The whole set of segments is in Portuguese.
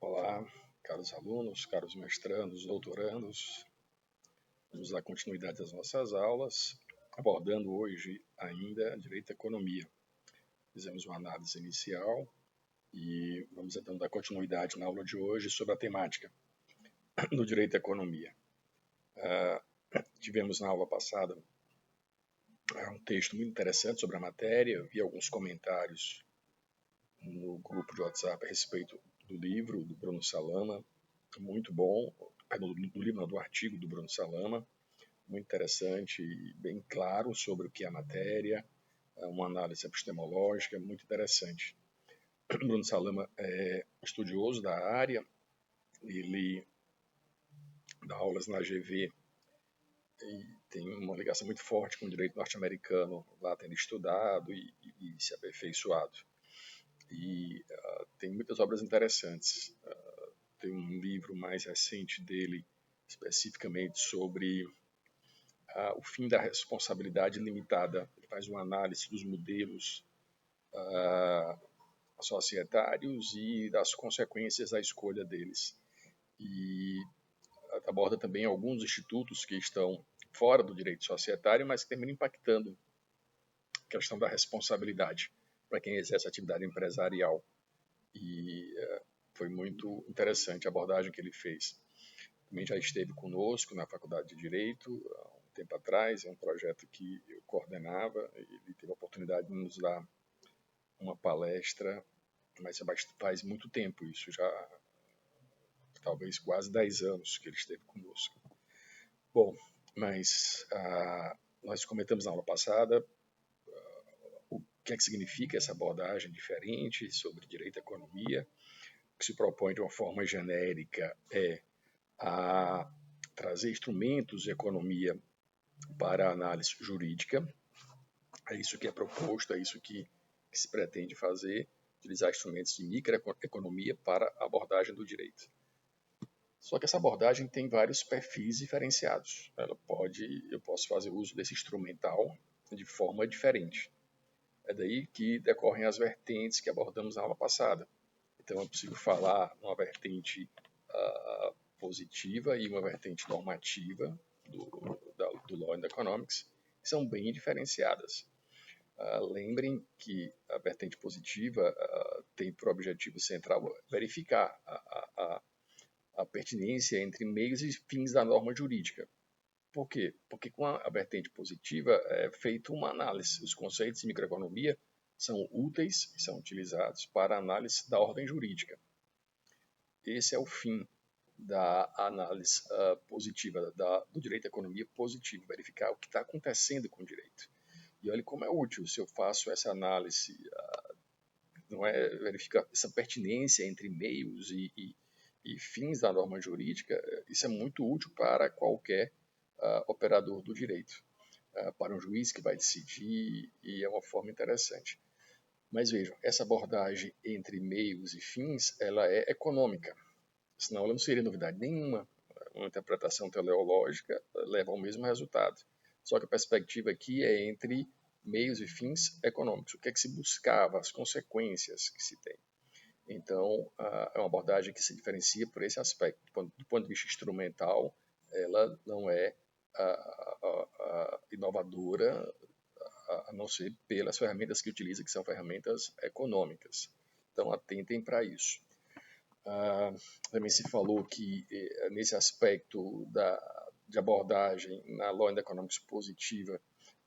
Olá, caros alunos, caros mestrandos, doutorandos. Vamos dar continuidade às nossas aulas, abordando hoje ainda Direito e Economia. Fizemos uma análise inicial e vamos então dar continuidade na aula de hoje sobre a temática do Direito e Economia. Tivemos na aula passada um texto muito interessante sobre a matéria, eu vi alguns comentários no grupo de WhatsApp a respeito do livro do Bruno Salama, muito bom, do artigo do Bruno Salama, muito interessante e bem claro sobre o que é a matéria, uma análise epistemológica muito interessante. Bruno Salama é estudioso da área, ele dá aulas na GV e tem uma ligação muito forte com o direito norte-americano, lá tendo estudado e se aperfeiçoado. E tem muitas obras interessantes. Tem um livro mais recente dele, especificamente sobre o fim da responsabilidade limitada. Ele faz uma análise dos modelos societários e das consequências da escolha deles. E aborda também alguns institutos que estão fora do direito societário, mas que terminam impactando a questão da responsabilidade para quem exerce atividade empresarial. E foi muito interessante a abordagem que ele fez. Também já esteve conosco na Faculdade de Direito há um tempo atrás, é um projeto que eu coordenava, e ele teve a oportunidade de nos dar uma palestra, mas faz muito tempo isso, já talvez quase 10 anos que ele esteve conosco. Bom, mas nós comentamos na aula passada o que é que significa essa abordagem diferente sobre direito e economia, que se propõe de uma forma genérica a trazer instrumentos de economia para a análise jurídica. É isso que é proposto, é isso que se pretende fazer, utilizar instrumentos de microeconomia para a abordagem do direito. Só que essa abordagem tem vários perfis diferenciados. Eu posso fazer uso desse instrumental de forma diferente. É daí que decorrem as vertentes que abordamos na aula passada. Então é possível falar numa vertente positiva e uma vertente normativa do Law and Economics, que são bem diferenciadas. Lembrem que a vertente positiva tem por objetivo central verificar a pertinência entre meios e fins da norma jurídica. Por quê? Porque com a vertente positiva é feita uma análise. Os conceitos de microeconomia são úteis e são utilizados para a análise da ordem jurídica. Esse é o fim da análise positiva, do direito à economia positivo, verificar o que está acontecendo com o direito. E olha como é útil se eu faço essa análise, não é verificar essa pertinência entre meios e fins da norma jurídica, isso é muito útil para qualquer operador do direito, para um juiz que vai decidir, e é uma forma interessante. Mas vejam, essa abordagem entre meios e fins, ela é econômica, senão ela não seria novidade nenhuma. Uma interpretação teleológica leva ao mesmo resultado. Só que a perspectiva aqui é entre meios e fins econômicos. O que é que se buscava, as consequências que se tem. Então, é uma abordagem que se diferencia por esse aspecto. Do ponto de vista instrumental, ela não é inovadora, a não ser pelas ferramentas que utiliza, que são ferramentas econômicas. Então, atentem para isso. Também se falou que, nesse aspecto de abordagem na Law and Economics positiva,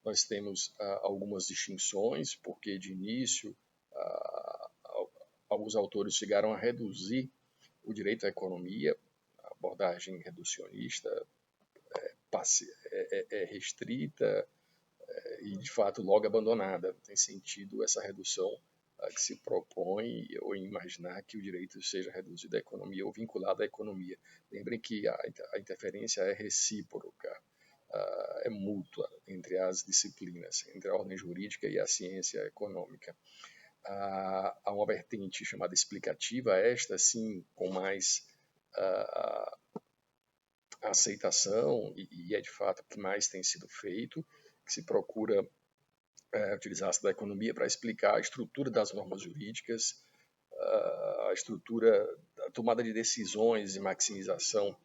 nós temos algumas distinções, porque de início alguns autores chegaram a reduzir o direito à economia, a abordagem reducionista é restrita e, de fato, logo abandonada. Não tem sentido essa redução que se propõe ou imaginar que o direito seja reduzido à economia ou vinculado à economia. Lembrem que a interferência é recíproca, é mútua entre as disciplinas, entre a ordem jurídica e a ciência econômica. Há uma vertente chamada explicativa, esta sim com mais aceitação, e é de fato o que mais tem sido feito, que se procura utilizar-se da economia para explicar a estrutura das normas jurídicas, a estrutura tomada de decisões e maximização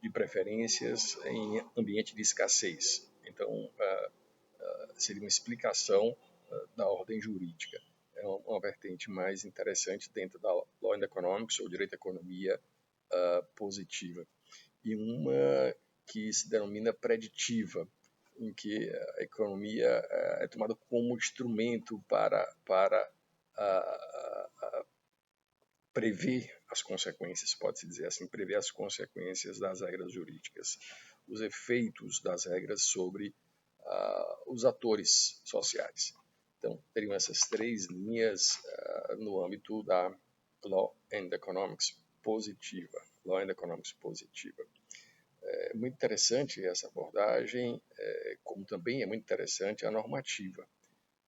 de preferências em ambiente de escassez. Então, seria uma explicação da ordem jurídica. É uma vertente mais interessante dentro da Law and Economics, ou Direito à Economia Positiva. E uma que se denomina preditiva, em que a economia é tomada como instrumento para prever as consequências, pode-se dizer assim, prever as consequências das regras jurídicas, os efeitos das regras sobre os atores sociais. Então, teriam essas três linhas no âmbito da Law and Economics Positiva. Law and Economics Positiva. É muito interessante essa abordagem, como também é muito interessante a normativa,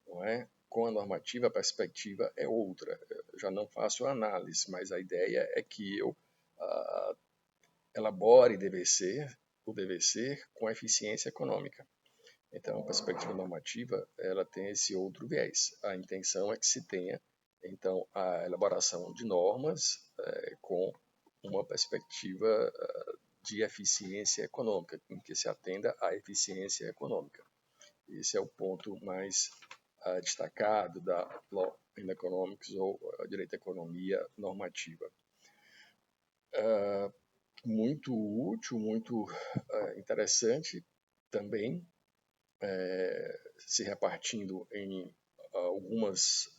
não é? Com a normativa, a perspectiva é outra. Eu já não faço análise, mas a ideia é que eu elabore o dever ser com eficiência econômica. Então, a perspectiva normativa, ela tem esse outro viés. A intenção é que se tenha, então, a elaboração de normas com uma perspectiva de eficiência econômica, em que se atenda à eficiência econômica. Esse é o ponto mais destacado da Law and Economics, ou Direito à Economia Normativa. Muito útil, muito interessante também, se repartindo em algumas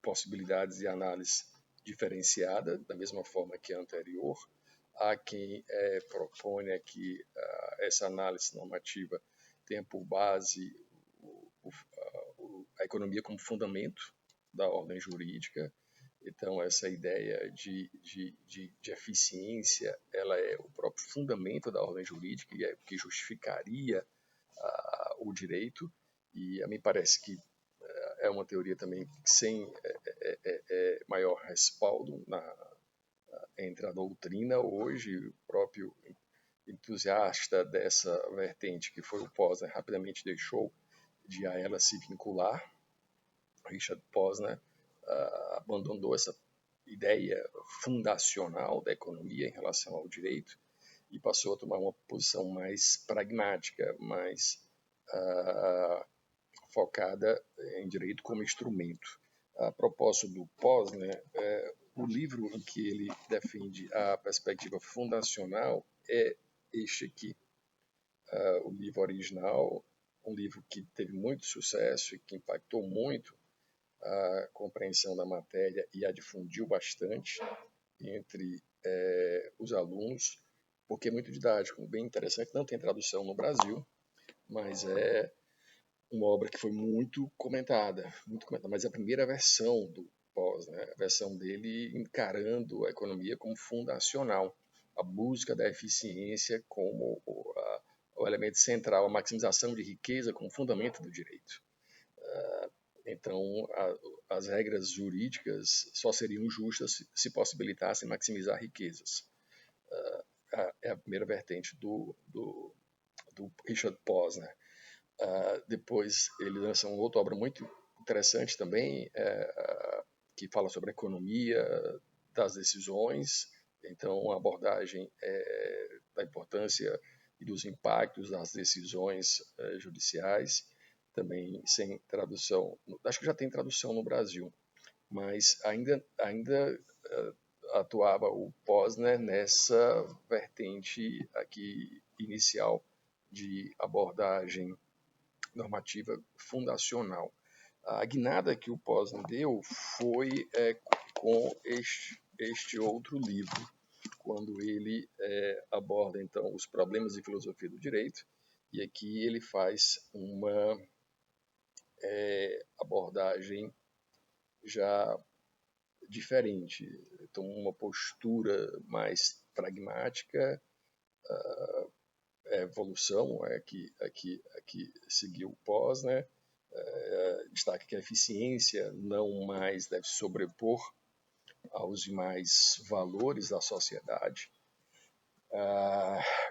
possibilidades de análise diferenciada, da mesma forma que a anterior. Há quem propõe que essa análise normativa tenha por base a economia como fundamento da ordem jurídica. Então, essa ideia de eficiência, ela é o próprio fundamento da ordem jurídica e é o que justificaria o direito. E me parece que é uma teoria também sem maior respaldo entre a doutrina hoje. O próprio entusiasta dessa vertente, que foi o Posner, rapidamente deixou de a ela se vincular. Richard Posner abandonou essa ideia fundacional da economia em relação ao direito e passou a tomar uma posição mais pragmática, mais focada em direito como instrumento. A propósito do Posner, o livro em que ele defende a perspectiva fundacional é este aqui. O livro original, um livro que teve muito sucesso e que impactou muito a compreensão da matéria e a difundiu bastante entre os alunos, porque é muito didático, bem interessante. Não tem tradução no Brasil, mas é uma obra que foi muito comentada, mas é a primeira versão do Posner, a versão dele encarando a economia como fundacional, a busca da eficiência como o elemento central, a maximização de riqueza como fundamento do direito. Então, as regras jurídicas só seriam justas se possibilitassem maximizar riquezas. É a primeira vertente do Richard Posner. Depois ele lança uma outra obra muito interessante também, que fala sobre a economia das decisões. Então, a abordagem da importância e dos impactos das decisões judiciais, também sem tradução. Acho que já tem tradução no Brasil, mas ainda atuava o Posner nessa vertente aqui inicial de abordagem normativa fundacional. A guinada que o Posner deu foi com este outro livro, quando ele aborda então os problemas de filosofia do direito, e aqui ele faz uma abordagem já diferente, então uma postura mais pragmática. Evolução que seguiu o Posner, destaca que a eficiência não mais deve sobrepor aos demais valores da sociedade,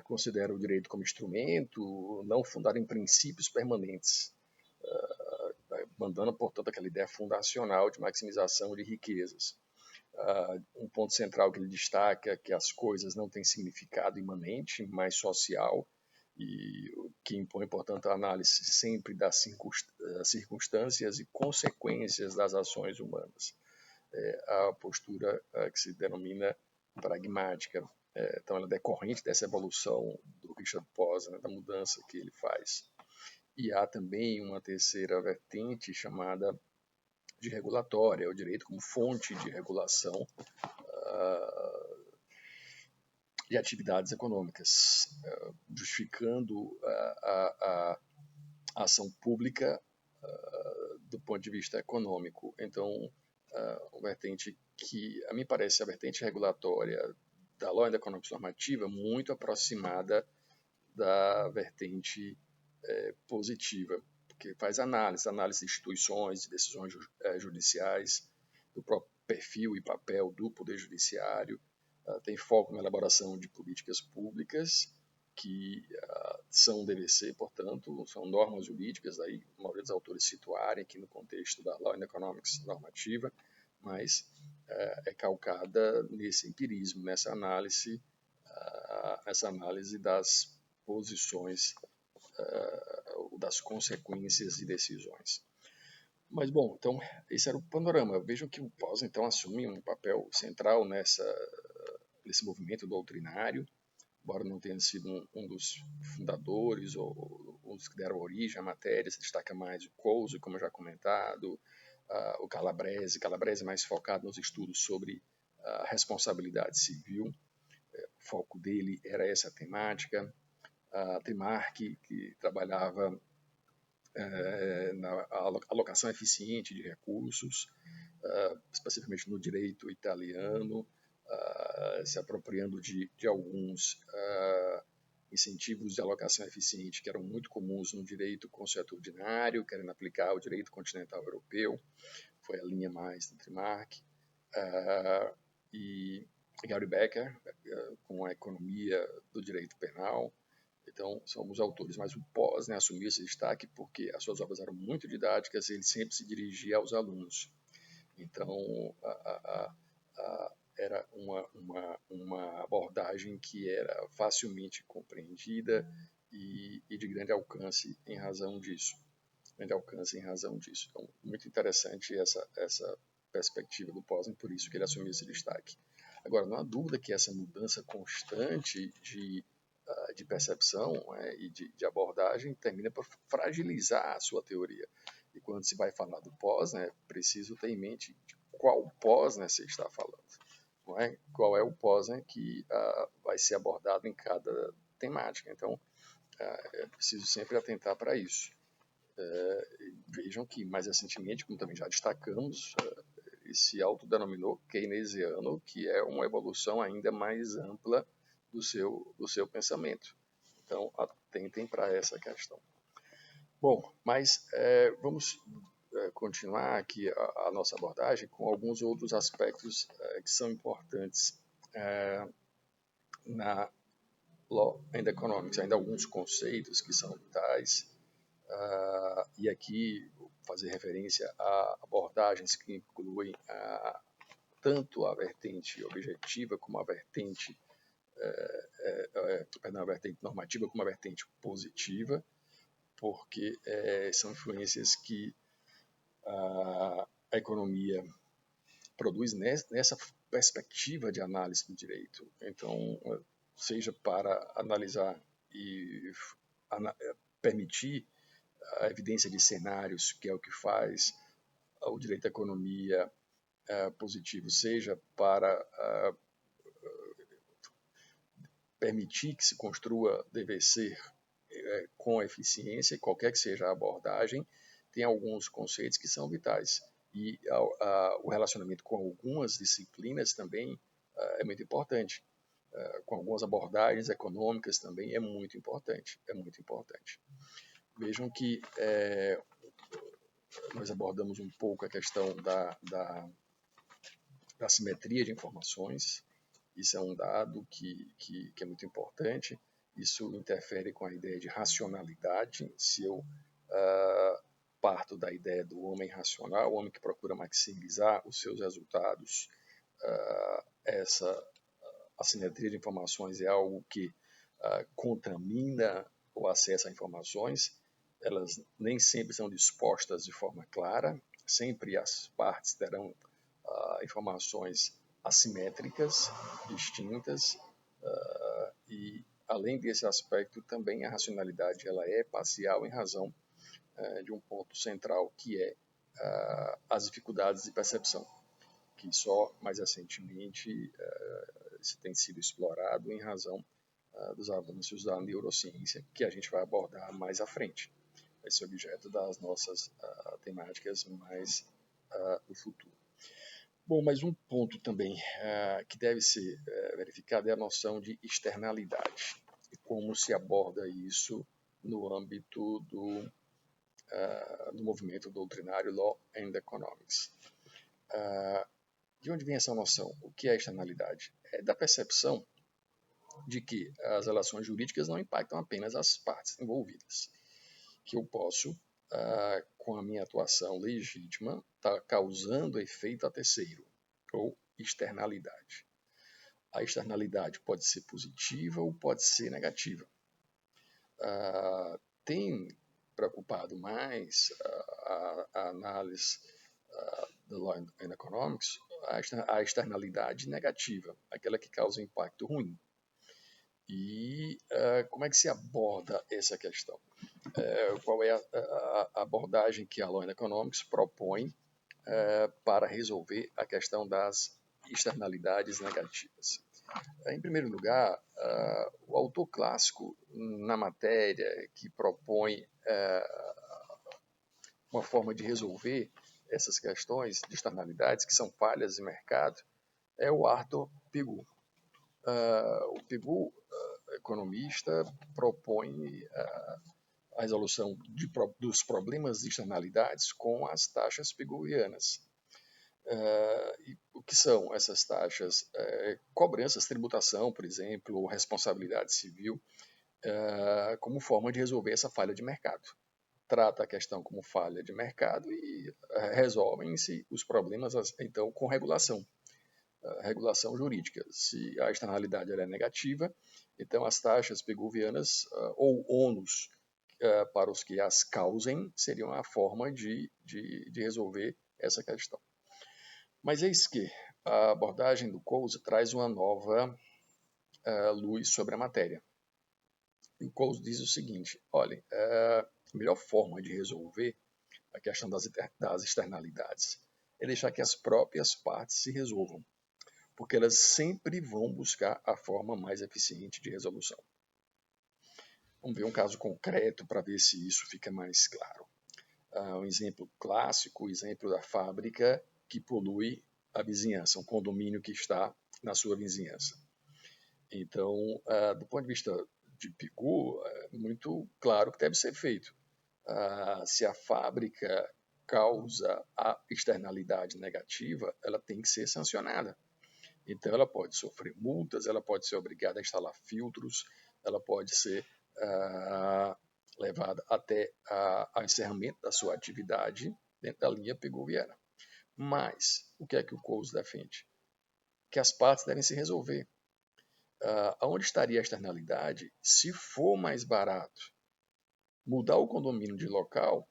considera o direito como instrumento, não fundado em princípios permanentes, mandando, portanto, aquela ideia fundacional de maximização de riquezas. Um ponto central que ele destaca é que as coisas não têm significado imanente, mas social, e o que impõe, portanto, a análise sempre das circunstâncias e consequências das ações humanas. A postura que se denomina pragmática. Então, ela é decorrente dessa evolução do Richard Posner, da mudança que ele faz. E há também uma terceira vertente chamada de regulatória, o direito como fonte de regulação de atividades econômicas, justificando a ação pública do ponto de vista econômico. Então, a vertente que, a mim parece, a vertente regulatória da Law and Economics normativa muito aproximada da vertente positiva, porque faz análise de instituições, de decisões judiciais, do próprio perfil e papel do Poder Judiciário, tem foco na elaboração de políticas públicas que são DVC, portanto, são normas jurídicas, aí a maioria dos autores situarem aqui no contexto da Law and Economics normativa, mas é calcada nesse empirismo, nessa análise das posições, das consequências e decisões. Mas, bom, então, esse era o panorama. Vejam que o Posner, então, assume um papel central nesse movimento doutrinário, embora não tenha sido um dos fundadores ou os que deram origem à matéria, se destaca mais o Coase, como já comentado, o Calabrese mais focado nos estudos sobre a responsabilidade civil, o foco dele era essa temática, a Trimarchi, que trabalhava na alocação eficiente de recursos, especificamente no direito italiano, se apropriando de alguns incentivos de alocação eficiente que eram muito comuns no direito consuetudinário, querendo aplicar o direito continental europeu, foi a linha mais do Trimarchi, e Gary Becker, com a economia do direito penal. Então, são os autores, mas o Posner assumiu esse destaque porque as suas obras eram muito didáticas e ele sempre se dirigia aos alunos. Então, era uma abordagem que era facilmente compreendida e de grande alcance em razão disso. Então, muito interessante essa perspectiva do Posner, por isso que ele assumiu esse destaque. Agora, não há dúvida que essa mudança constante de percepção e de abordagem termina por fragilizar a sua teoria. E quando se vai falar do Posner, é preciso ter em mente de qual Posner você está falando. Não é? Qual é o Posner que vai ser abordado em cada temática. Então, é preciso sempre atentar para isso. Vejam que, mais recentemente, como também já destacamos, ele se autodenominou keynesiano, que é uma evolução ainda mais ampla do seu pensamento. Então, atentem para essa questão. Bom, mas vamos continuar aqui a nossa abordagem com alguns outros aspectos que são importantes na Law and Economics, ainda alguns conceitos que são vitais, e aqui vou fazer referência a abordagens que incluem tanto a vertente objetiva como a vertente a vertente normativa como a vertente positiva, porque são influências que a economia produz nessa perspectiva de análise do direito. Então, seja para analisar e permitir a evidência de cenários, que é o que faz o direito da economia positivo, seja para permitir que se construa DVC com eficiência, qualquer que seja a abordagem, tem alguns conceitos que são vitais. E o relacionamento com algumas disciplinas também é muito importante. Com algumas abordagens econômicas também é muito importante. Vejam que nós abordamos um pouco a questão da simetria de informações. Isso é um dado que é muito importante. Isso interfere com a ideia de racionalidade. Se eu parto da ideia do homem racional, o homem que procura maximizar os seus resultados essa assimetria de informações é algo que contamina o acesso a informações. Elas nem sempre são dispostas de forma clara, sempre as partes terão informações assimétricas, distintas, e além desse aspecto também a racionalidade ela é parcial em razão de um ponto central que é as dificuldades de percepção, que só mais recentemente isso tem sido explorado em razão dos avanços da neurociência, que a gente vai abordar mais à frente. Vai ser objeto das nossas temáticas mais do futuro. Bom, mas um ponto também que deve ser verificado é a noção de externalidade e como se aborda isso no âmbito do movimento doutrinário Law and Economics. De onde vem essa noção? O que é externalidade? É da percepção de que as relações jurídicas não impactam apenas as partes envolvidas, que eu posso, com a minha atuação legítima, estar causando efeito a terceiro, ou externalidade. A externalidade pode ser positiva ou pode ser negativa. Tem preocupado mais a análise do Law and Economics a externalidade negativa, aquela que causa impacto ruim. E como é que se aborda essa questão? Qual é a abordagem que a Law and Economics propõe para resolver a questão das externalidades negativas? Em primeiro lugar, o autor clássico na matéria que propõe uma forma de resolver essas questões de externalidades, que são falhas de mercado, é o Arthur Pigou. O Pigou, economista, propõe a resolução dos problemas de externalidades com as taxas pigouianas. E o que são essas taxas? Cobranças, tributação, por exemplo, ou responsabilidade civil, como forma de resolver essa falha de mercado. Trata a questão como falha de mercado e resolvem-se os problemas, então, com regulação jurídica. Se a externalidade é negativa, então as taxas pigouianas ou ônus para os que as causem seriam a forma de resolver essa questão. Mas eis que a abordagem do Coase traz uma nova luz sobre a matéria. E o Coase diz o seguinte: olhem, a melhor forma de resolver a questão das externalidades é deixar que as próprias partes se resolvam, porque elas sempre vão buscar a forma mais eficiente de resolução. Vamos ver um caso concreto para ver se isso fica mais claro. Um exemplo clássico, o exemplo da fábrica que polui a vizinhança, um condomínio que está na sua vizinhança. Então, do ponto de vista de Pigou, é muito claro que deve ser feito. Se a fábrica causa a externalidade negativa, ela tem que ser sancionada. Então, ela pode sofrer multas, ela pode ser obrigada a instalar filtros, ela pode ser levada até ao encerramento da sua atividade dentro da linha pigouiana. Mas, o que é que o Coase defende? Que as partes devem se resolver. Onde estaria a externalidade se for mais barato mudar o condomínio de local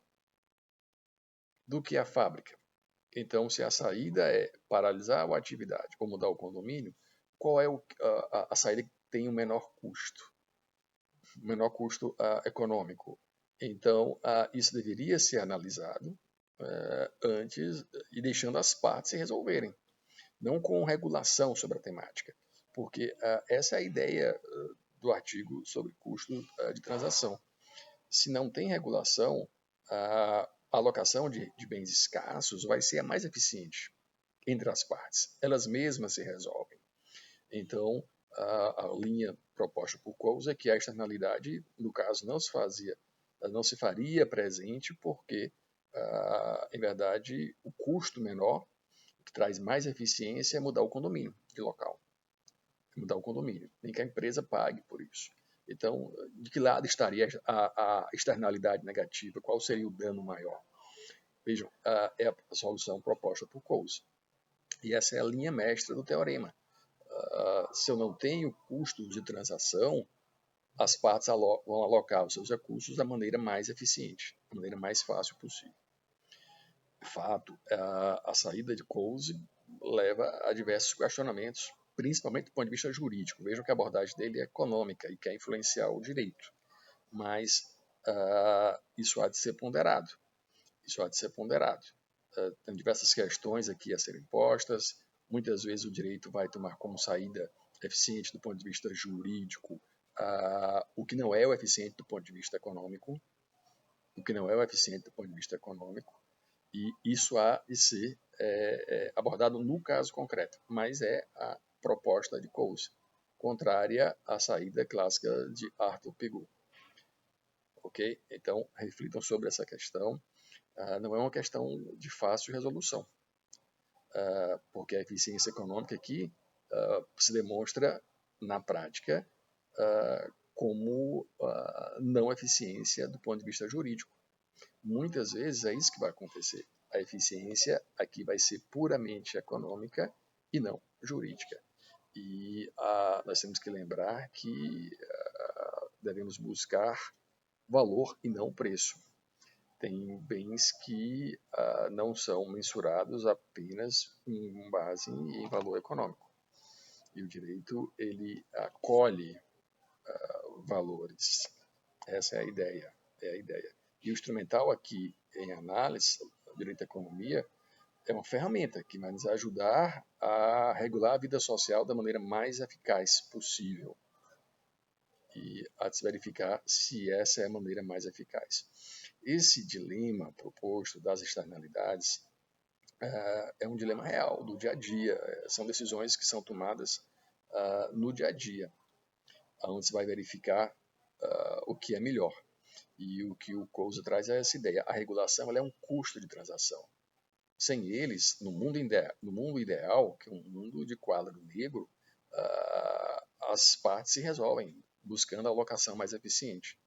do que a fábrica? Então, se a saída é paralisar a atividade ou mudar o condomínio, qual é a saída que tem o menor custo? O menor custo econômico. Então, isso deveria ser analisado antes e deixando as partes se resolverem, não com regulação sobre a temática, porque essa é a ideia do artigo sobre custo de transação. Se não tem regulação, a alocação de bens escassos vai ser a mais eficiente entre as partes. Elas mesmas se resolvem. Então, a linha proposta por Coase é que a externalidade, no caso, não se faria presente porque, em verdade, o custo menor, que traz mais eficiência, é mudar o condomínio de local. Mudar o condomínio, nem que a empresa pague por isso. Então, de que lado estaria a externalidade negativa? Qual seria o dano maior? Vejam, é a solução proposta por Coase. E essa é a linha mestra do teorema. Se eu não tenho custos de transação, as partes vão alocar os seus recursos da maneira mais eficiente, da maneira mais fácil possível. De fato, a saída de Coase leva a diversos questionamentos, principalmente do ponto de vista jurídico. Vejam que a abordagem dele é econômica e quer influenciar o direito, mas isso há de ser ponderado. Tem diversas questões aqui a serem postas. Muitas vezes o direito vai tomar como saída eficiente do ponto de vista jurídico o que não é o eficiente do ponto de vista econômico, e isso há de ser abordado no caso concreto, mas é a proposta de Coase, contrária à saída clássica de Arthur Pigou. Ok? Então, reflitam sobre essa questão. Não é uma questão de fácil resolução, porque a eficiência econômica aqui se demonstra na prática como não eficiência do ponto de vista jurídico. Muitas vezes é isso que vai acontecer. A eficiência aqui vai ser puramente econômica e não jurídica. E nós temos que lembrar que devemos buscar valor e não preço. Tem bens que não são mensurados apenas em base em valor econômico. E o direito, ele acolhe valores. Essa é a ideia. E o instrumental aqui em análise, o direito à economia, é uma ferramenta que vai nos ajudar a regular a vida social da maneira mais eficaz possível. E a se verificar se essa é a maneira mais eficaz. Esse dilema proposto das externalidades é um dilema real, do dia a dia. São decisões que são tomadas no dia a dia, onde se vai verificar o que é melhor. E o que o Coase traz é essa ideia. A regulação ela é um custo de transação. Sem eles, no mundo ideal, que é um mundo de quadro negro, as partes se resolvem buscando a alocação mais eficiente.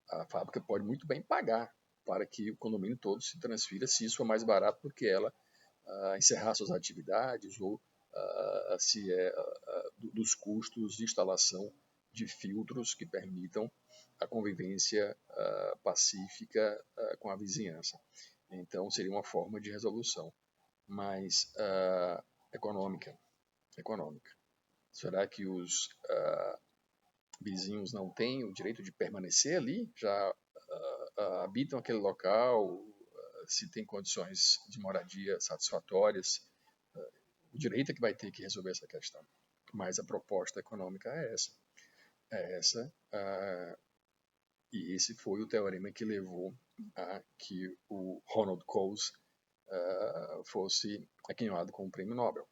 A fábrica pode muito bem pagar para que o condomínio todo se transfira, se isso for mais barato do que ela encerrar suas atividades ou se é dos custos de instalação de filtros que permitam a convivência pacífica com a vizinhança. Então, seria uma forma de resolução, mas econômica. Será que os vizinhos não têm o direito de permanecer ali? Já habitam aquele local? Se tem condições de moradia satisfatórias? O direito é que vai ter que resolver essa questão. Mas a proposta econômica é essa. E esse foi o teorema que levou a que o Ronald Coase fosse aquinhoado com o prêmio Nobel.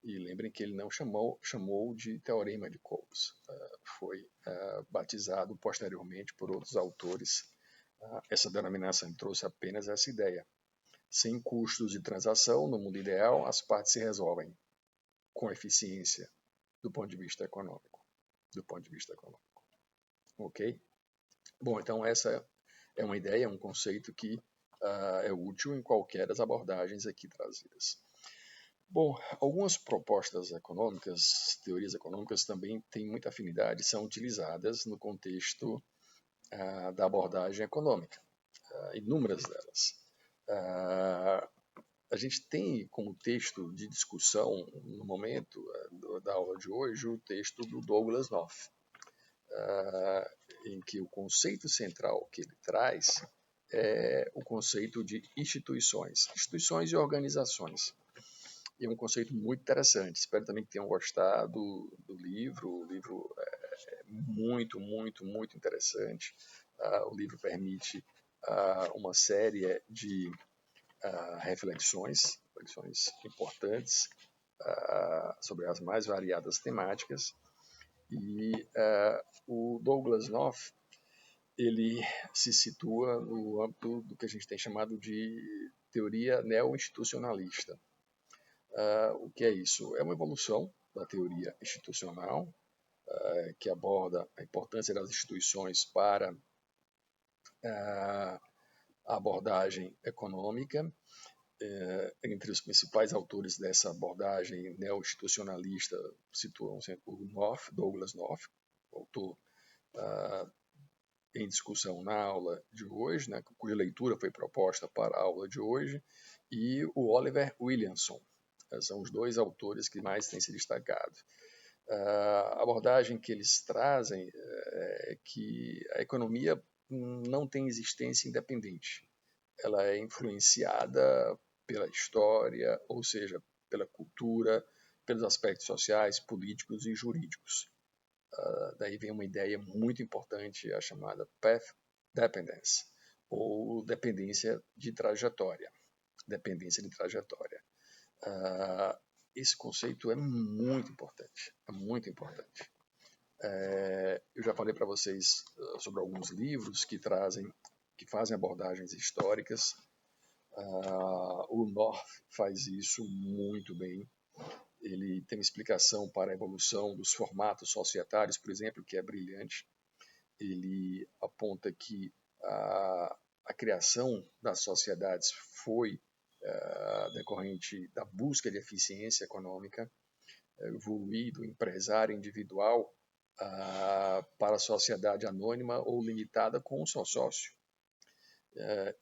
E lembrem que ele não chamou de teorema de Coase. Foi batizado posteriormente por outros autores. Essa denominação trouxe apenas essa ideia. Sem custos de transação, no mundo ideal, as partes se resolvem com eficiência do ponto de vista econômico. Ok? Bom, então essa é uma ideia, um conceito que é útil em qualquer das abordagens aqui trazidas. Bom, algumas propostas econômicas, teorias econômicas também têm muita afinidade, são utilizadas no contexto da abordagem econômica, inúmeras delas. A gente tem como texto de discussão, no momento da aula de hoje, o texto do Douglas North, em que o conceito central que ele traz é o conceito de instituições e organizações. E é um conceito muito interessante. Espero também que tenham gostado do livro. O livro é muito, muito, muito interessante. O livro permite uma série de reflexões importantes sobre as mais variadas temáticas. E o Douglas North, ele se situa no âmbito do que a gente tem chamado de teoria neo-institucionalista. O que é isso? É uma evolução da teoria institucional, que aborda a importância das instituições para a abordagem econômica, Entre os principais autores dessa abordagem neo-institucionalista situam o North, Douglass North, autor em discussão na aula de hoje, né, cuja leitura foi proposta para a aula de hoje, e o Oliver Williamson. São os dois autores que mais têm se destacado. A abordagem que eles trazem é que a economia não tem existência independente. Ela é influenciada pela história, ou seja, pela cultura, pelos aspectos sociais, políticos e jurídicos. Daí vem uma ideia muito importante, a chamada path dependence, ou dependência de trajetória. Dependência de trajetória. Esse conceito é muito importante, é muito importante. Eu já falei para vocês sobre alguns livros que fazem abordagens históricas. O North faz isso muito bem. Ele tem uma explicação para a evolução dos formatos societários, por exemplo, que é brilhante. Ele aponta que a criação das sociedades foi decorrente da busca de eficiência econômica, evoluir do empresário individual para a sociedade anônima ou limitada com um só sócio.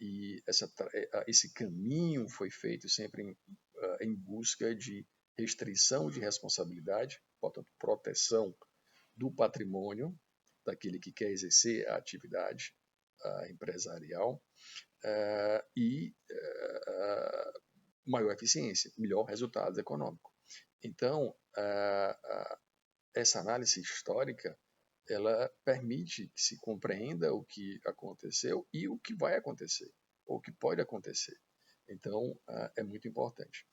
E esse caminho foi feito sempre em busca de restrição de responsabilidade, portanto, proteção do patrimônio daquele que quer exercer a atividade empresarial e maior eficiência, melhor resultado econômico. Então, essa análise histórica ela permite que se compreenda o que aconteceu e o que vai acontecer, ou o que pode acontecer. Então, é muito importante.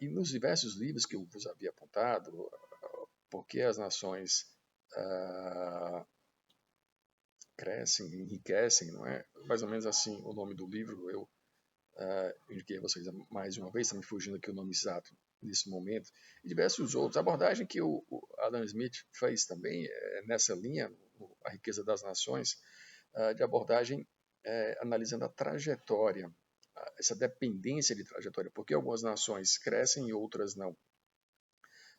E nos diversos livros que eu vos havia apontado, Por que as Nações Crescem, Enriquecem, não é? Mais ou menos assim o nome do livro, eu indiquei a vocês mais de uma vez, está me fugindo aqui o nome exato nesse momento, e diversos outros. A abordagem que o Adam Smith fez também nessa linha, A Riqueza das Nações, de abordagem analisando a trajetória, essa dependência de trajetória, porque algumas nações crescem e outras não.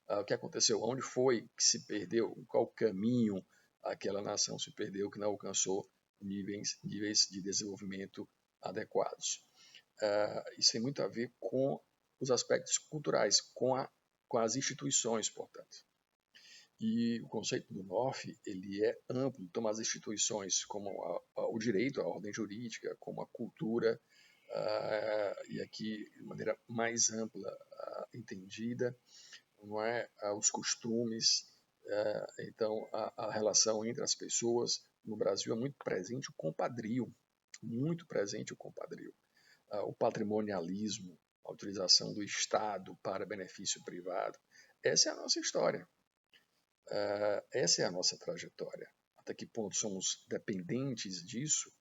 O que aconteceu? Onde foi que se perdeu? Qual caminho aquela nação se perdeu que não alcançou níveis de desenvolvimento adequados? Isso tem muito a ver com os aspectos culturais, com as instituições, portanto. E o conceito do North ele é amplo, toma as instituições como o direito, a ordem jurídica, como a cultura, e aqui de maneira mais ampla entendida, não é, os costumes. Então, a relação entre as pessoas no Brasil é muito presente o compadrio, muito presente o compadrio. O patrimonialismo, a utilização do Estado para benefício privado. Essa é a nossa história. Essa é a nossa trajetória. Até que ponto somos dependentes disso?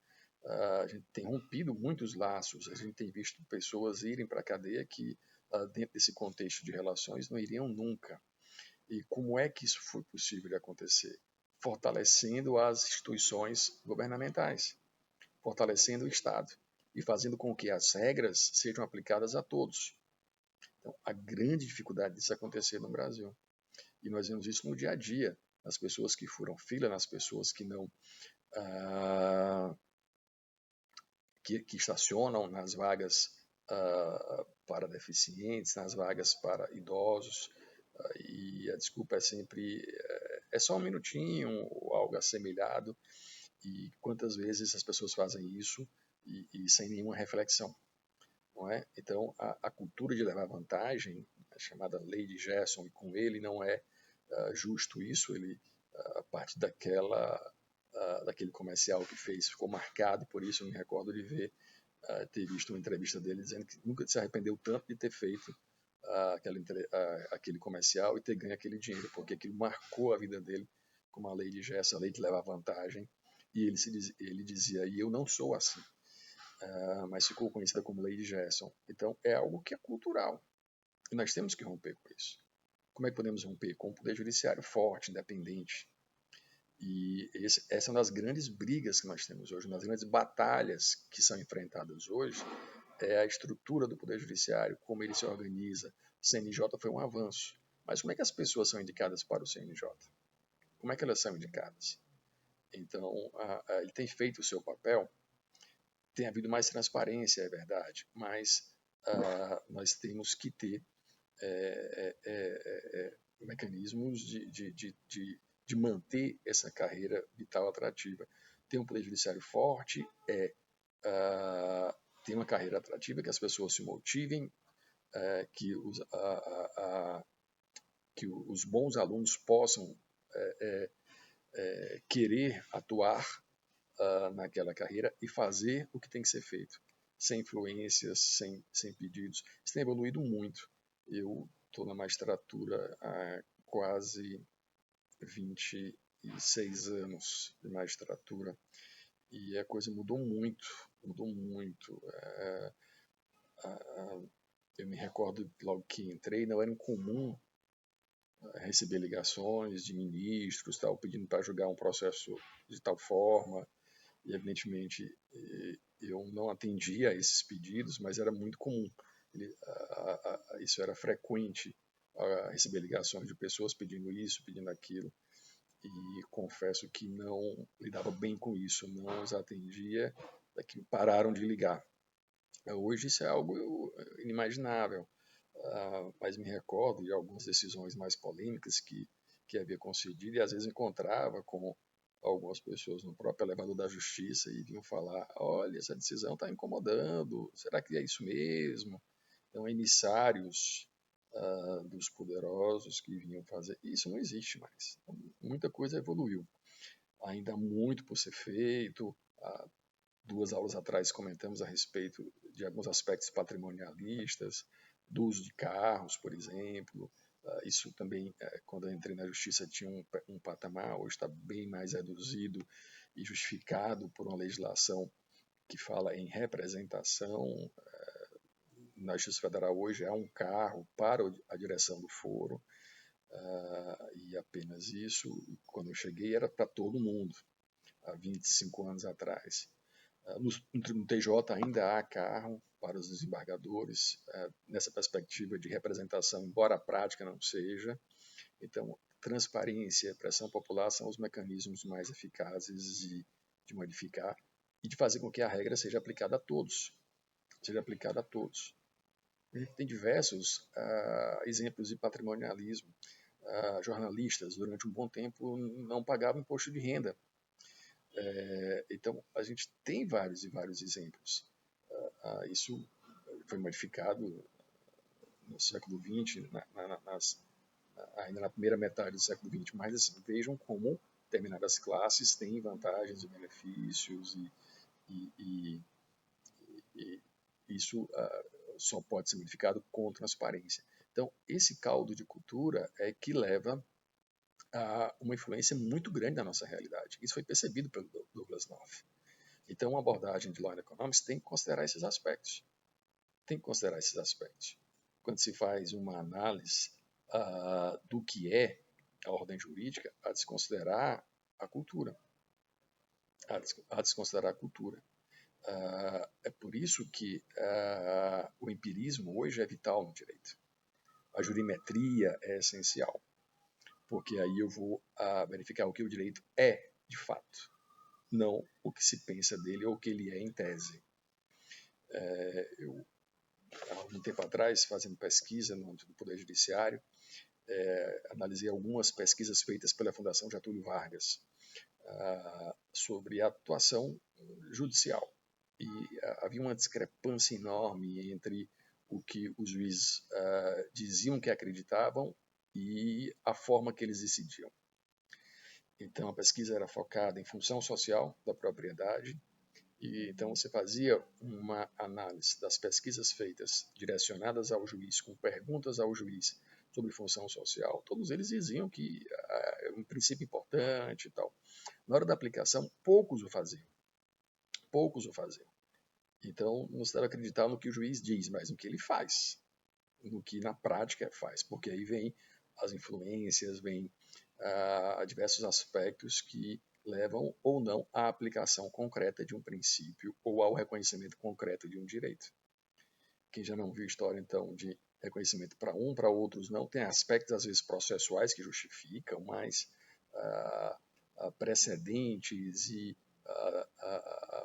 A gente tem rompido muitos laços, a gente tem visto pessoas irem para a cadeia que, dentro desse contexto de relações, não iriam nunca. E como é que isso foi possível de acontecer? Fortalecendo as instituições governamentais, fortalecendo o Estado e fazendo com que as regras sejam aplicadas a todos. Então, a grande dificuldade disso acontecer no Brasil. E nós vemos isso no dia a dia, nas pessoas que furam fila, nas pessoas que não que estacionam nas vagas para deficientes, nas vagas para idosos, e a desculpa é sempre é só um minutinho ou algo assemelhado. E quantas vezes as pessoas fazem isso e sem nenhuma reflexão, não é? Então a cultura de levar vantagem, a chamada lei de Gerson, e com ele não é justo isso. Ele a parte daquele comercial que fez ficou marcado por isso. Eu me recordo de ter visto uma entrevista dele dizendo que nunca se arrependeu tanto de ter feito aquele comercial e ter ganho aquele dinheiro, porque aquilo marcou a vida dele como a lei de Gerson, a lei de levar vantagem. E ele dizia, e eu não sou assim, mas ficou conhecida como lei de Gerson. Então é algo que é cultural e nós temos que romper com isso. Como é que podemos romper? Com um poder judiciário forte, independente. E essa é uma das grandes brigas que nós temos hoje, uma das grandes batalhas que são enfrentadas hoje, a estrutura do Poder Judiciário, como ele se organiza. O CNJ foi um avanço. Mas como é que as pessoas são indicadas para o CNJ? Como é que elas são indicadas? Então, ele tem feito o seu papel, tem havido mais transparência, é verdade, mas nós temos que ter mecanismos de manter essa carreira vital atrativa. Ter um Poder Judiciário forte ter uma carreira atrativa, que as pessoas se motivem, que os bons alunos possam querer atuar naquela carreira e fazer o que tem que ser feito, sem influências, sem pedidos. Isso tem evoluído muito. Eu estou na magistratura há quase 26 anos de magistratura e a coisa mudou muito, mudou muito. Eu me recordo logo que entrei, não era incomum receber ligações de ministros tal, pedindo para julgar um processo de tal forma, e evidentemente eu não atendia a esses pedidos, mas era muito comum. Isso era frequente, receber ligações de pessoas pedindo isso, pedindo aquilo, e confesso que não lidava bem com isso, não os atendia, que pararam de ligar. Hoje isso é algo inimaginável, mas me recordo de algumas decisões mais polêmicas que havia concedido e às vezes encontrava com algumas pessoas no próprio elevador da justiça e vinham falar, olha, essa decisão está incomodando, será que é isso mesmo? Então, emissários dos poderosos que vinham fazer, isso não existe mais. Então, muita coisa evoluiu. Ainda há muito por ser feito. 2 aulas atrás comentamos a respeito de alguns aspectos patrimonialistas, do uso de carros, por exemplo. Isso também, quando eu entrei na justiça, tinha um patamar, hoje está bem mais reduzido e justificado por uma legislação que fala em representação. Na Justiça Federal hoje há um carro para a direção do foro, e apenas isso. Quando eu cheguei era para todo mundo, há 25 anos atrás. No TJ ainda há carro para os desembargadores, nessa perspectiva de representação, embora a prática não seja. Então, transparência, pressão popular são os mecanismos mais eficazes de modificar e de fazer com que a regra seja aplicada a todos. Seja aplicada a todos. A gente tem diversos exemplos de patrimonialismo. Jornalistas, durante um bom tempo, não pagavam imposto de renda. Então, a gente tem vários e vários exemplos. Isso foi modificado no século XX, ainda na primeira metade do século XX, mas assim, vejam como determinadas classes têm vantagens e benefícios e isso só pode ser modificado com transparência. Então, esse caldo de cultura é que leva a uma influência muito grande na nossa realidade. Isso foi percebido pelo Douglas North. Então, uma abordagem de Law and Economics tem que considerar esses aspectos. Tem que considerar esses aspectos. Quando se faz uma análise do que é a ordem jurídica, há de se considerar a cultura. Há de se considerar a cultura. É por isso que o empirismo hoje é vital no direito. A jurimetria é essencial, porque aí eu vou verificar o que o direito é de fato, não o que se pensa dele ou o que ele é em tese. Eu, há algum tempo atrás, fazendo pesquisa no âmbito do Poder Judiciário, analisei algumas pesquisas feitas pela Fundação Getúlio Vargas sobre a atuação judicial. E havia uma discrepância enorme entre o que os juízes diziam que acreditavam e a forma que eles decidiam. Então, a pesquisa era focada em função social da propriedade, e então você fazia uma análise das pesquisas feitas direcionadas ao juiz, com perguntas ao juiz sobre função social. Todos eles diziam que é um princípio importante e tal. Na hora da aplicação, poucos o faziam. Poucos o faziam. Então, não se deve acreditar no que o juiz diz, mas no que ele faz, no que na prática faz, porque aí vem as influências, vem diversos aspectos que levam ou não à aplicação concreta de um princípio ou ao reconhecimento concreto de um direito. quem já não viu história, então, de reconhecimento para outros não, tem aspectos, às vezes, processuais que justificam, mas precedentes e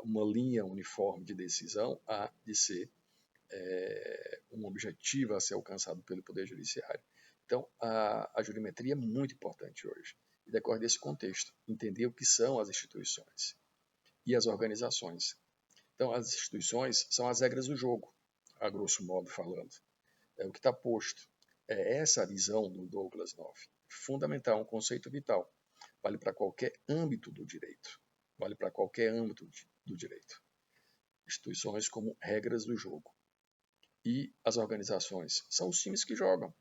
uma linha uniforme de decisão há de ser um objetivo a ser alcançado pelo Poder Judiciário. Então, a jurimetria é muito importante hoje. E decorre desse contexto, entender o que são as instituições e as organizações. Então, as instituições são as regras do jogo, a grosso modo falando. É o que está posto. É essa a visão do Douglas North. Fundamental, um conceito vital. Vale para qualquer âmbito do direito. Vale para qualquer âmbito do direito. Instituições como regras do jogo. E as organizações são os times que jogam.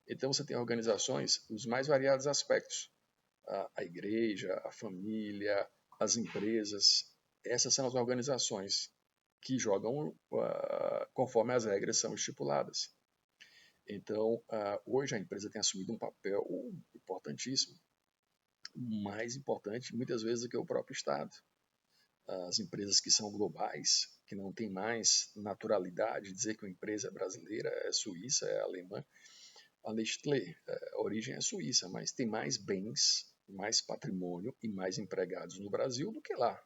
Então você tem organizações dos mais variados aspectos. A igreja, a família, as empresas. Essas são as organizações que jogam conforme as regras são estipuladas. Então, hoje a empresa tem assumido um papel importantíssimo, mais importante muitas vezes do que o próprio Estado. As empresas que são globais, que não tem mais naturalidade de dizer que uma empresa é brasileira, é suíça, é alemã. A Nestlé, a origem é suíça, mas tem mais bens, mais patrimônio e mais empregados no Brasil do que lá.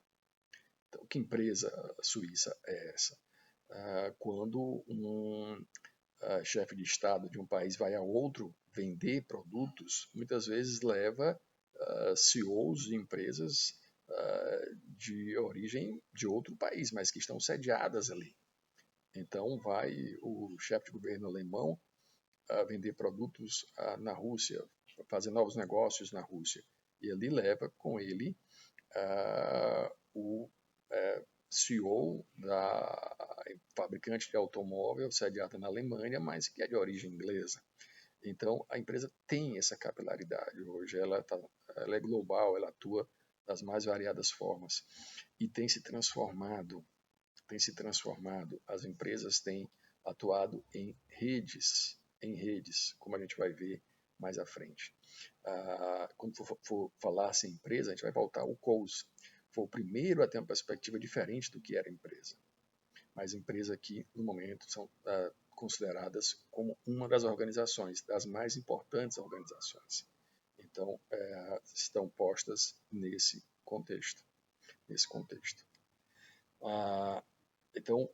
Então, que empresa suíça é essa? Quando um chefe de Estado de um país vai a outro vender produtos, muitas vezes leva CEOs de empresas de origem de outro país, mas que estão sediadas ali. Então vai o chefe de governo alemão vender produtos na Rússia, fazer novos negócios na Rússia. E ali leva com ele o CEO da fabricante de automóvel sediada na Alemanha, mas que é de origem inglesa. Então, a empresa tem essa capilaridade. Hoje ela é global, ela atua das mais variadas formas e tem se transformado. As empresas têm atuado em redes, como a gente vai ver mais à frente. Quando for falar sem empresa, a gente vai voltar ao Coase. Foi o primeiro a ter uma perspectiva diferente do que era empresa. Mas empresas aqui, no momento, são consideradas como uma das organizações, das mais importantes organizações. Então, estão postas nesse contexto. Então,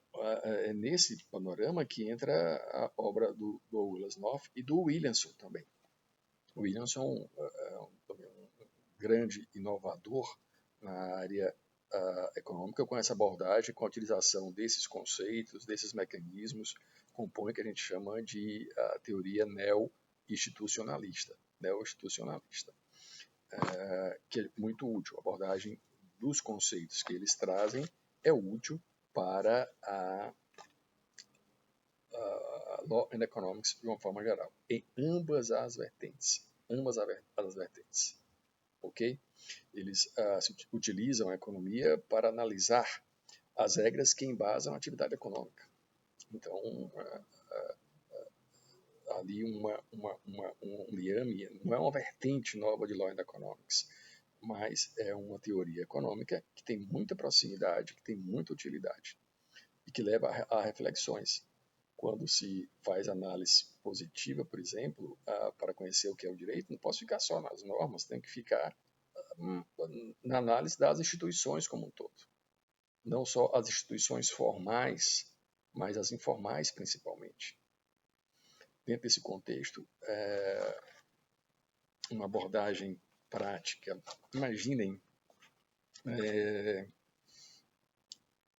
é nesse panorama que entra a obra do Douglas North e do Williamson também. O Williamson é um grande inovador na área econômica, com essa abordagem, com a utilização desses conceitos, desses mecanismos, compõe o que a gente chama de teoria neo-institucionalista, que é muito útil. A abordagem dos conceitos que eles trazem é útil para a Law and Economics de uma forma geral, em ambas as vertentes. Ok? Eles utilizam a economia para analisar as regras que embasam a atividade econômica. Então, ali um liame não é uma vertente nova de Law and Economics, mas é uma teoria econômica que tem muita proximidade, que tem muita utilidade e que leva a reflexões. Quando se faz análise positiva, por exemplo, para conhecer o que é o direito, não posso ficar só nas normas, tem que ficar na análise das instituições como um todo. Não só as instituições formais, mas as informais principalmente. Dentro desse contexto, uma abordagem prática. Imaginem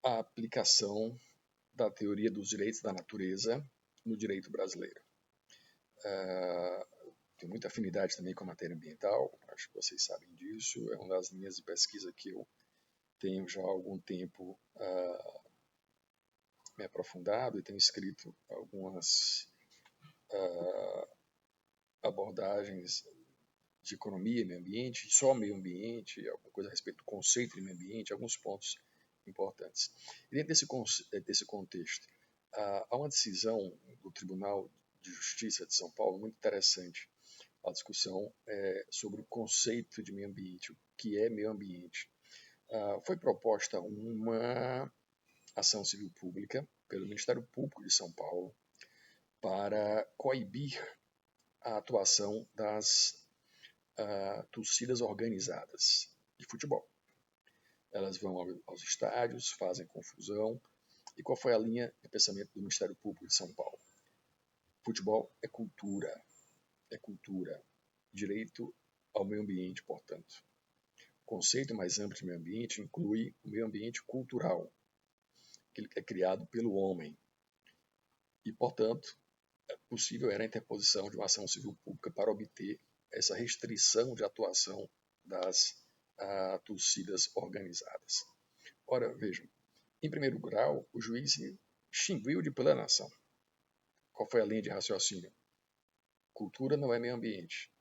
a aplicação da teoria dos direitos da natureza no direito brasileiro. Tem muita afinidade também com a matéria ambiental, acho que vocês sabem disso, é uma das linhas de pesquisa que eu tenho já há algum tempo me aprofundado e tenho escrito algumas abordagens de economia e meio ambiente, só meio ambiente, alguma coisa a respeito do conceito de meio ambiente, alguns pontos importantes. E dentro desse contexto, há uma decisão do Tribunal de Justiça de São Paulo muito interessante. A discussão sobre o conceito de meio ambiente, o que é meio ambiente. Foi proposta uma ação civil pública pelo Ministério Público de São Paulo para coibir a atuação das torcidas organizadas de futebol. Elas vão aos estádios, fazem confusão. E qual foi a linha de pensamento do Ministério Público de São Paulo? Futebol é cultura. É cultura. Direito ao meio ambiente, portanto. O conceito mais amplo de meio ambiente inclui o meio ambiente cultural, que é criado pelo homem. E, portanto, possível era a interposição de uma ação civil pública para obter essa restrição de atuação das torcidas organizadas. Ora, vejam, em primeiro grau, o juiz extinguiu de plena ação. Qual foi a linha de raciocínio? Cultura não é meio ambiente.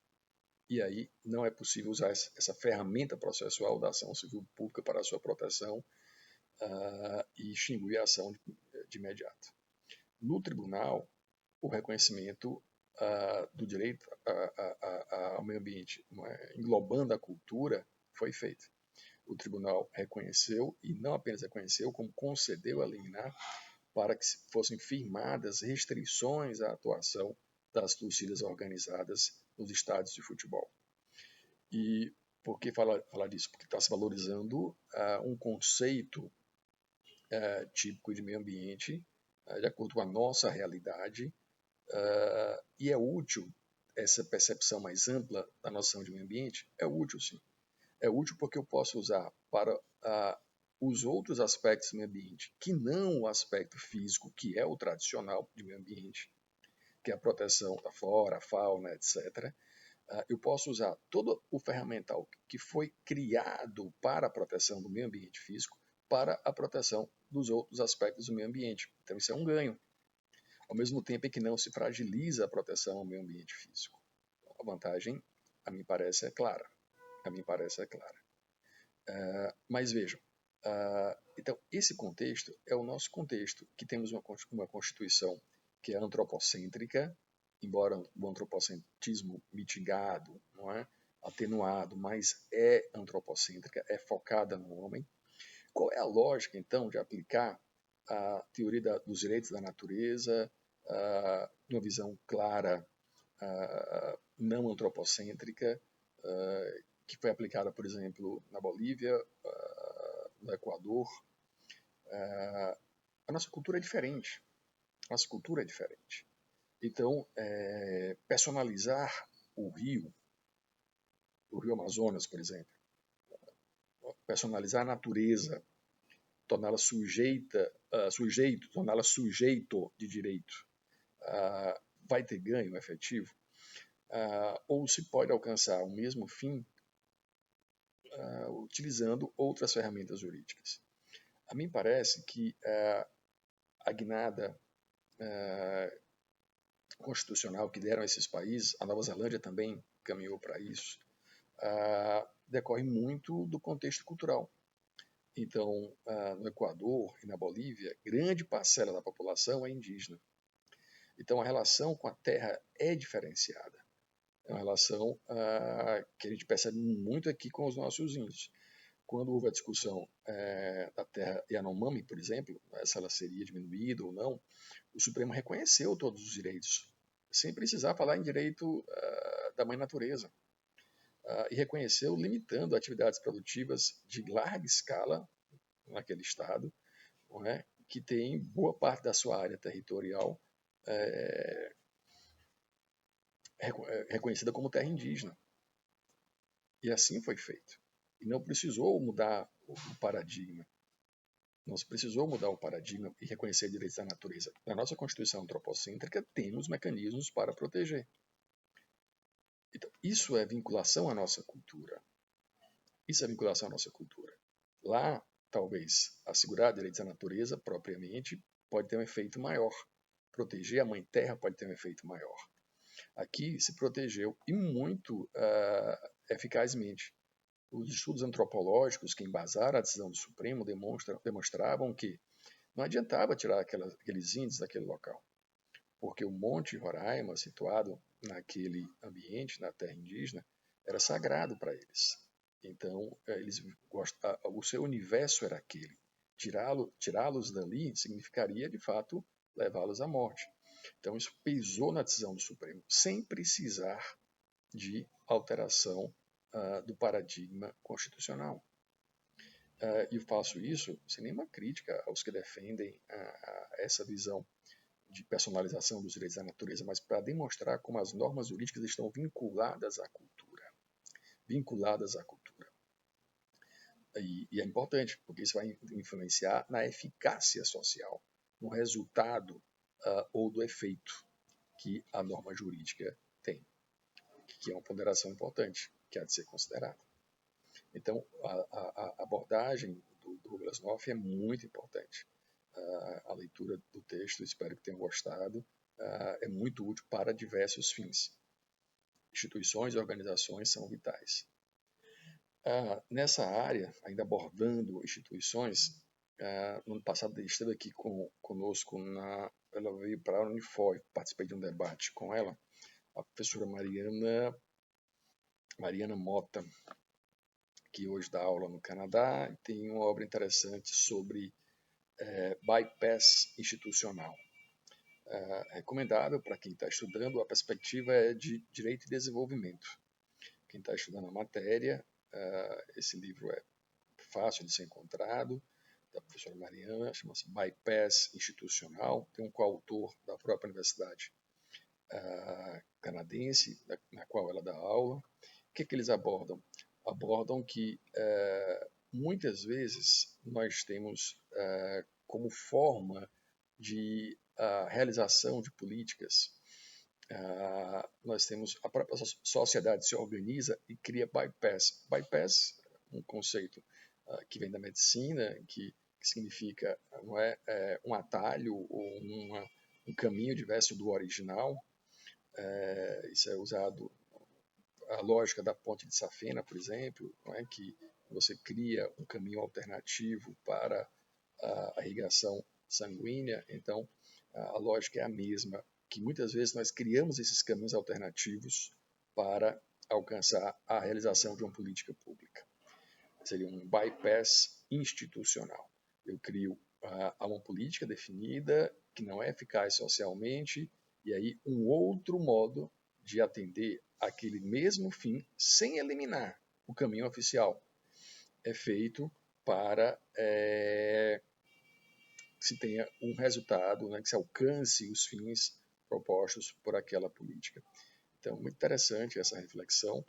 E aí não é possível usar essa ferramenta processual da ação civil pública para a sua proteção e extinguir a ação de imediato. No tribunal, o reconhecimento do direito ao meio ambiente, englobando a cultura, foi feito. O tribunal reconheceu, e não apenas reconheceu, como concedeu a liminar para que fossem firmadas restrições à atuação das torcidas organizadas nos estádios de futebol. E por que falar disso? Porque está se valorizando um conceito típico de meio ambiente, de acordo com a nossa realidade, e é útil essa percepção mais ampla da noção de meio ambiente? É útil, sim. É útil porque eu posso usar para os outros aspectos do meio ambiente, que não o aspecto físico, que é o tradicional de meio ambiente, que é a proteção da flora, fauna, etc. Eu posso usar todo o ferramental que foi criado para a proteção do meio ambiente físico para a proteção dos outros aspectos do meio ambiente. Então isso é um ganho. Ao mesmo tempo em que não se fragiliza a proteção ao meio ambiente físico. A vantagem, a mim parece, é clara. Mas vejam, então esse contexto é o nosso contexto, que temos uma Constituição que é antropocêntrica, embora o antropocentrismo mitigado, não é? Atenuado, mas é antropocêntrica, é focada no homem. Qual é a lógica, então, de aplicar a teoria dos direitos da natureza, numa visão clara, não antropocêntrica, que foi aplicada, por exemplo, na Bolívia, no Equador? A nossa cultura é diferente. Então, personalizar o Rio Amazonas, por exemplo, personalizar a natureza, torná-la sujeito de direito, vai ter ganho efetivo? Ou se pode alcançar o mesmo fim utilizando outras ferramentas jurídicas? A mim parece que a guinada constitucional que deram a esses países, a Nova Zelândia também caminhou para isso, decorre muito do contexto cultural. Então, no Equador e na Bolívia, grande parcela da população é indígena. Então, a relação com a terra é diferenciada. É uma relação que a gente percebe muito aqui com os nossos índios. Quando houve a discussão da terra Yanomami, por exemplo, se ela seria diminuída ou não, o Supremo reconheceu todos os direitos, sem precisar falar em direito da mãe natureza. E reconheceu limitando atividades produtivas de larga escala naquele estado, não é? Que tem boa parte da sua área territorial reconhecida como terra indígena. E assim foi feito. E não precisou mudar o paradigma. Não se precisou mudar o paradigma e reconhecer direitos da natureza. Na nossa Constituição antropocêntrica, temos mecanismos para proteger. Então, isso é vinculação à nossa cultura. Lá, talvez, assegurar direitos à natureza, propriamente, pode ter um efeito maior. Proteger a mãe terra pode ter um efeito maior. Aqui se protegeu, e muito eficazmente. Os estudos antropológicos que embasaram a decisão do Supremo demonstravam que não adiantava tirar aqueles índios daquele local, porque o Monte Roraima, situado naquele ambiente, na terra indígena, era sagrado para eles. Então, o seu universo era aquele. tirá-los dali significaria, de fato, levá-los à morte. Então, isso pesou na decisão do Supremo, sem precisar de alteração do paradigma constitucional. E eu faço isso sem nenhuma crítica aos que defendem essa visão de personalização dos direitos da natureza, mas para demonstrar como as normas jurídicas estão vinculadas à cultura. Vinculadas à cultura. E é importante, porque isso vai influenciar na eficácia social, no resultado ou do efeito que a norma jurídica tem, que é uma ponderação importante, que há de ser considerada. Então, a abordagem do Douglas North é muito importante. A leitura do texto, espero que tenham gostado, é muito útil para diversos fins. Instituições e organizações são vitais. Nessa área, ainda abordando instituições, no ano passado esteve aqui conosco, ela veio para a Unifor, participei de um debate com ela, a professora Mariana Mota, que hoje dá aula no Canadá, e tem uma obra interessante sobre bypass institucional. Recomendável para quem está estudando, a perspectiva é de direito e desenvolvimento. Quem está estudando a matéria, esse livro é fácil de ser encontrado, da professora Mariana, chama-se Bypass Institucional, tem um coautor da própria universidade canadense, na qual ela dá aula. O que eles abordam? Abordam que muitas vezes nós temos como forma de realização de políticas, nós temos a própria sociedade se organiza e cria bypass. Bypass, um conceito que vem da medicina, que significa não é um atalho ou um caminho diverso do original. Isso é usado, a lógica da ponte de Safena, por exemplo, não é, que você cria um caminho alternativo para a irrigação sanguínea. Então, a lógica é a mesma, que muitas vezes nós criamos esses caminhos alternativos para alcançar a realização de uma política pública. Seria um bypass institucional. Eu crio uma política definida que não é eficaz socialmente, e aí um outro modo de atender aquele mesmo fim sem eliminar o caminho oficial é feito para que se tenha um resultado, né, que se alcance os fins propostos por aquela política. Então, muito interessante essa reflexão.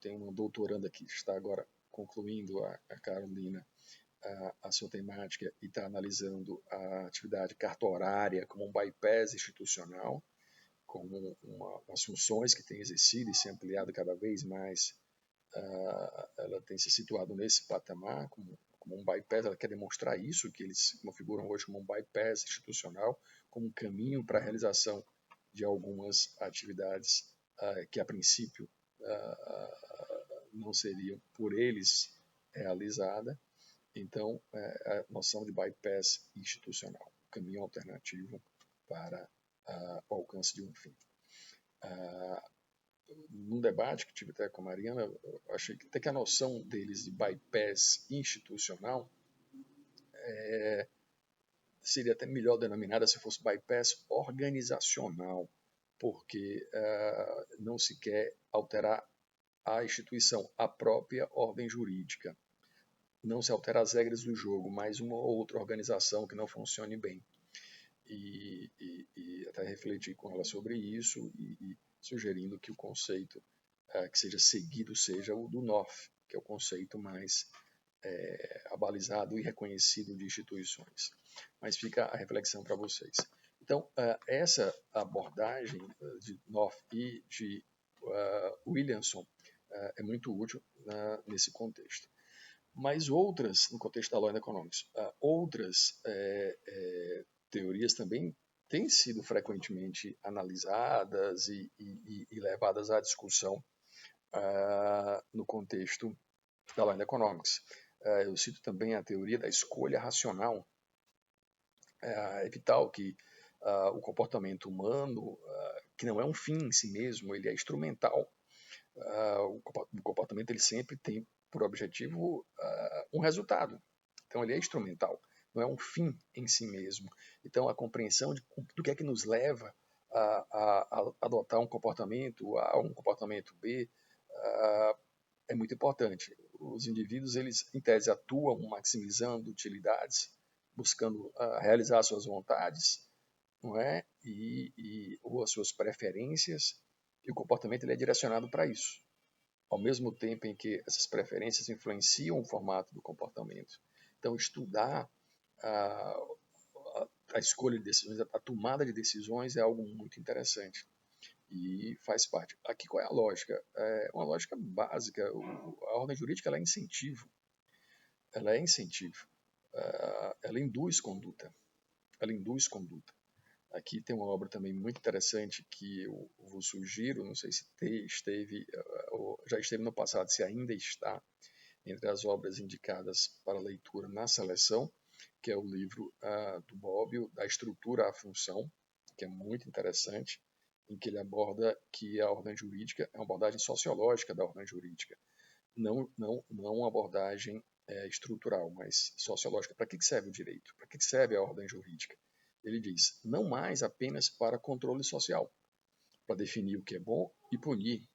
Tem uma doutoranda que está agora concluindo, a Carolina, a sua temática e está analisando a atividade cartorária como um bypass institucional, como umas funções que tem exercido e se ampliado cada vez mais. Ela tem se situado nesse patamar como um bypass. Ela quer demonstrar isso, que eles configuram hoje como um bypass institucional, como um caminho para a realização de algumas atividades que a princípio não seriam por eles realizadas. Então, a noção de bypass institucional, caminho alternativo para o alcance de um fim. Num debate que tive até com a Mariana, eu achei que até que a noção deles de bypass institucional seria até melhor denominada se fosse bypass organizacional, porque não se quer alterar a instituição, a própria ordem jurídica. Não se altera as regras do jogo, mas uma ou outra organização que não funcione bem. E até refleti com ela sobre isso e sugerindo que o conceito que seja seguido seja o do North, que é o conceito mais abalizado e reconhecido de instituições. Mas fica a reflexão para vocês. Então, essa abordagem de North e de Williamson é muito útil nesse contexto. Mas outras, no contexto da Law and Economics, outras teorias também têm sido frequentemente analisadas e levadas à discussão no contexto da Law and Economics. Eu cito também a teoria da escolha racional. É vital que o comportamento humano, que não é um fim em si mesmo, ele é instrumental. O comportamento ele sempre tem por objetivo um resultado. Então ele é instrumental, não é um fim em si mesmo. Então a compreensão do que é que nos leva a adotar um comportamento A ou um comportamento B é muito importante. Os indivíduos, eles em tese atuam maximizando utilidades, buscando realizar suas vontades, não é? Ou as suas preferências, e o comportamento ele é direcionado para isso. Ao mesmo tempo em que essas preferências influenciam o formato do comportamento. Então, estudar a escolha de decisões, a tomada de decisões é algo muito interessante e faz parte. Aqui qual é a lógica? É uma lógica básica. A ordem jurídica ela é incentivo. Ela é incentivo. Ela induz conduta. Ela induz conduta. Aqui tem uma obra também muito interessante que eu vos sugiro, não sei se esteve, ou já esteve no passado, se ainda está entre as obras indicadas para leitura na seleção, que é o livro do Bobbio, Da Estrutura à Função, que é muito interessante, em que ele aborda que a ordem jurídica é uma abordagem sociológica da ordem jurídica, não uma abordagem estrutural, mas sociológica. Para que serve o direito? Para que serve a ordem jurídica? Ele diz, não mais apenas para controle social, para definir o que é bom e punir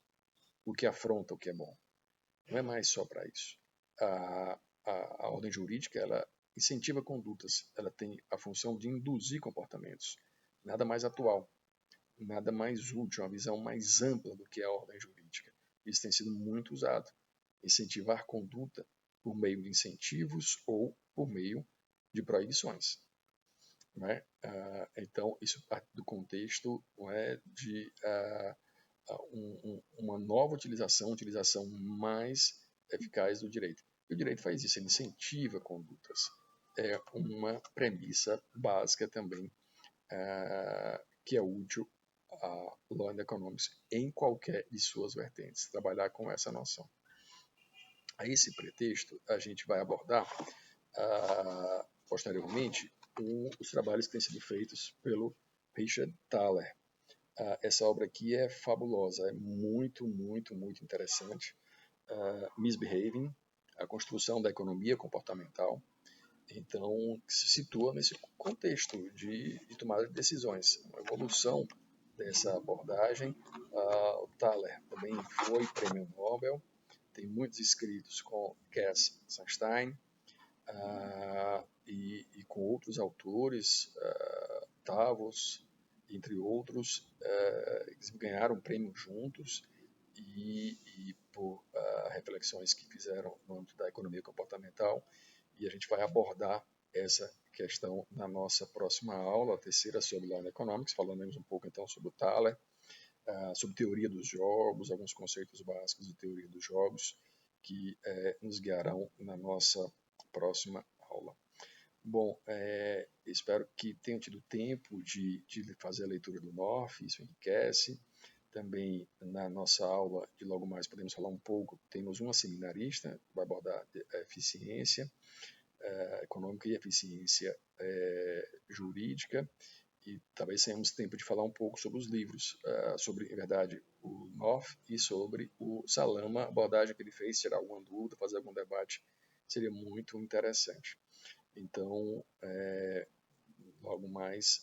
o que afronta o que é bom. Não é mais só para isso. A ordem jurídica, ela incentiva condutas, ela tem a função de induzir comportamentos. Nada mais atual, nada mais útil, uma visão mais ampla do que a ordem jurídica. Isso tem sido muito usado. Incentivar conduta por meio de incentivos ou por meio de proibições. Não é? Então, isso parte do contexto não é, de uma nova utilização mais eficaz do direito. E o direito faz isso, ele incentiva condutas. É uma premissa básica também que é útil a Law and Economics em qualquer de suas vertentes, trabalhar com essa noção. A esse pretexto, a gente vai abordar posteriormente os trabalhos que têm sido feitos pelo Richard Thaler. Essa obra aqui é fabulosa, é muito, muito, muito interessante. Misbehaving, a construção da economia comportamental. Então, se situa nesse contexto de tomada de decisões, uma evolução dessa abordagem. O Thaler também foi prêmio Nobel, tem muitos escritos com Cass Sunstein e com outros autores, Tavos, entre outros, eles ganharam prêmio juntos e por reflexões que fizeram no âmbito da economia comportamental, e a gente vai abordar essa questão na nossa próxima aula, a terceira sobre Law and Economics, falaremos um pouco então sobre o Thaler, sobre teoria dos jogos, alguns conceitos básicos de teoria dos jogos que nos guiarão na nossa próxima aula. Bom, espero que tenham tido tempo de fazer a leitura do NOF, isso enriquece. Também na nossa aula de logo mais podemos falar um pouco, temos uma seminarista que vai abordar a eficiência econômica e eficiência jurídica, e talvez tenhamos tempo de falar um pouco sobre os livros, sobre, em verdade, o NOF e sobre o Salama, a abordagem que ele fez, tirar alguma dúvida, fazer algum debate, seria muito interessante. Então, logo mais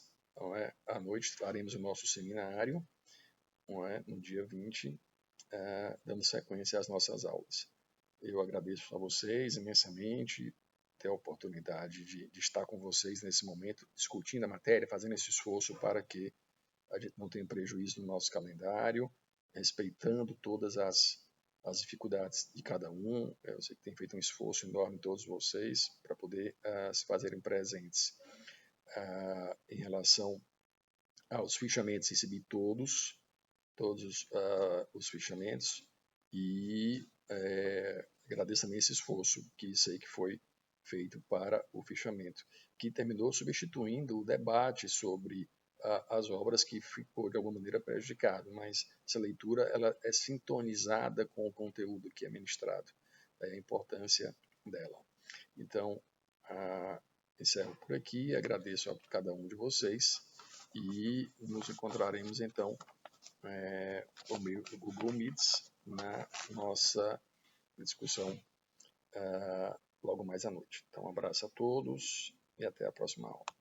à noite faremos o nosso seminário, no dia 20, dando sequência às nossas aulas. Eu agradeço a vocês imensamente ter a oportunidade de estar com vocês nesse momento, discutindo a matéria, fazendo esse esforço para que a gente não tenha prejuízo no nosso calendário, respeitando todas as dificuldades de cada um. Eu sei que tem feito um esforço enorme todos vocês para poder se fazerem presentes. Em relação aos fichamentos, recebi todos os fichamentos e agradeço também esse esforço que sei que foi feito para o fichamento, que terminou substituindo o debate sobre as obras que ficou de alguma maneira prejudicado, mas essa leitura ela é sintonizada com o conteúdo que é ministrado, a importância dela. Então, encerro por aqui, agradeço a cada um de vocês e nos encontraremos então por meio do Google Meets na nossa discussão logo mais à noite. Então, um abraço a todos e até a próxima aula.